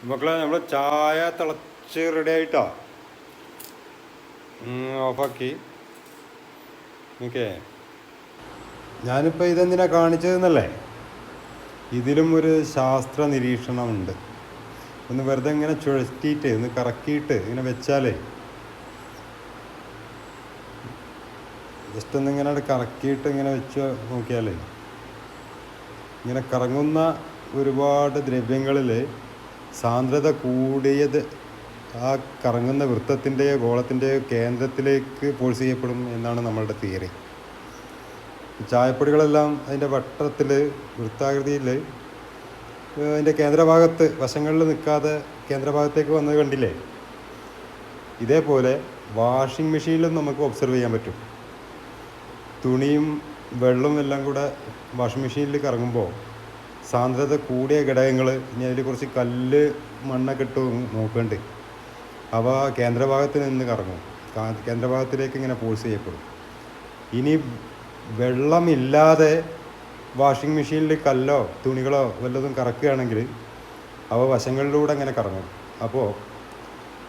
മക്കളെ നമ്മൾ ചായ തിളച്ച് റെഡി ആയിട്ടോ. ഓഫാക്കി. ഓക്കെ, ഞാനിപ്പോൾ ഇതെന്തിനാ കാണിച്ചതെന്നല്ലേ, ഇതിലും ഒരു ശാസ്ത്ര നിരീക്ഷണമുണ്ട്. ഒന്ന് വെറുതെ ഇങ്ങനെ ചുഴറ്റിയിട്ട് ഒന്ന് കറക്കിയിട്ട് ഇങ്ങനെ വെച്ചാലേ, ജസ്റ്റ് ഒന്നിങ്ങനെ കറക്കിയിട്ട് ഇങ്ങനെ വെച്ച് നോക്കിയാലേ, ഇങ്ങനെ കറങ്ങുന്ന ഒരുപാട് ദ്രവ്യങ്ങളിൽ സാന്ദ്രത കൂടിയത് ആ കറങ്ങുന്ന വൃത്തത്തിൻ്റെയോ ഗോളത്തിൻ്റെയോ കേന്ദ്രത്തിലേക്ക് ഫോഴ്സ് ചെയ്യപ്പെടും എന്നാണ് നമ്മളുടെ തിയറി. ചായപ്പൊടികളെല്ലാം അതിൻ്റെ വട്ടത്തിൽ വൃത്താകൃതിയിൽ അതിൻ്റെ കേന്ദ്രഭാഗത്ത് വശങ്ങളിൽ നിൽക്കാതെ കേന്ദ്രഭാഗത്തേക്ക് വന്നത് കണ്ടില്ലേ. ഇതേപോലെ വാഷിംഗ് മെഷീനിലും നമുക്ക് ഒബ്സർവ് ചെയ്യാൻ പറ്റും. തുണിയും വെള്ളവും എല്ലാം കൂടെ വാഷിംഗ് മെഷീനിൽ കറങ്ങുമ്പോൾ സാന്ദ്രത കൂടിയ ഘടകങ്ങൾ, ഇനി അതിൽ കുറച്ച് കല്ല് മണ്ണൊക്കെ ഇട്ട് നോക്കേണ്ടി, അവ കേന്ദ്രഭാഗത്ത് നിന്ന് കറങ്ങും, കേന്ദ്രഭാഗത്തിലേക്ക് ഇങ്ങനെ ഫോഴ്സ് ചെയ്യപ്പെടും. ഇനി വെള്ളമില്ലാതെ വാഷിംഗ് മെഷീനിൽ കല്ലോ തുണികളോ വല്ലതും കറക്കുകയാണെങ്കിൽ അവ വശങ്ങളിലൂടെ ഇങ്ങനെ കറങ്ങും. അപ്പോൾ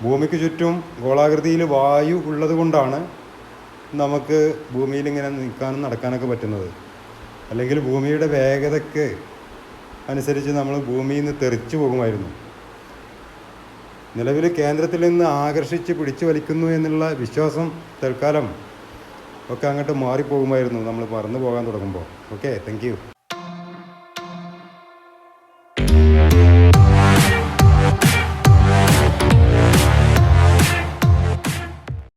ഭൂമിക്ക് ചുറ്റും ഗോളാകൃതിയിൽ വായു ഉള്ളത് കൊണ്ടാണ് നമുക്ക് ഭൂമിയിൽ ഇങ്ങനെ നിൽക്കാനും നടക്കാനൊക്കെ പറ്റുന്നത്. അല്ലെങ്കിൽ ഭൂമിയുടെ വേഗതയ്ക്ക് അനുസരിച്ച് നമ്മൾ ഭൂമിയിൽ നിന്ന് തെറിച്ചു പോകുമായിരുന്നു. നിലവിൽ കേന്ദ്രത്തിൽ നിന്ന് ആകർഷിച്ച് പിടിച്ചു വലിക്കുന്നു എന്നുള്ള വിശ്വാസം തൽക്കാലം ഒക്കെ അങ്ങോട്ട് മാറിപ്പോകുമായിരുന്നു നമ്മൾ പറന്നു പോകാൻ തുടങ്ങുമ്പോൾ. Okay, thank you.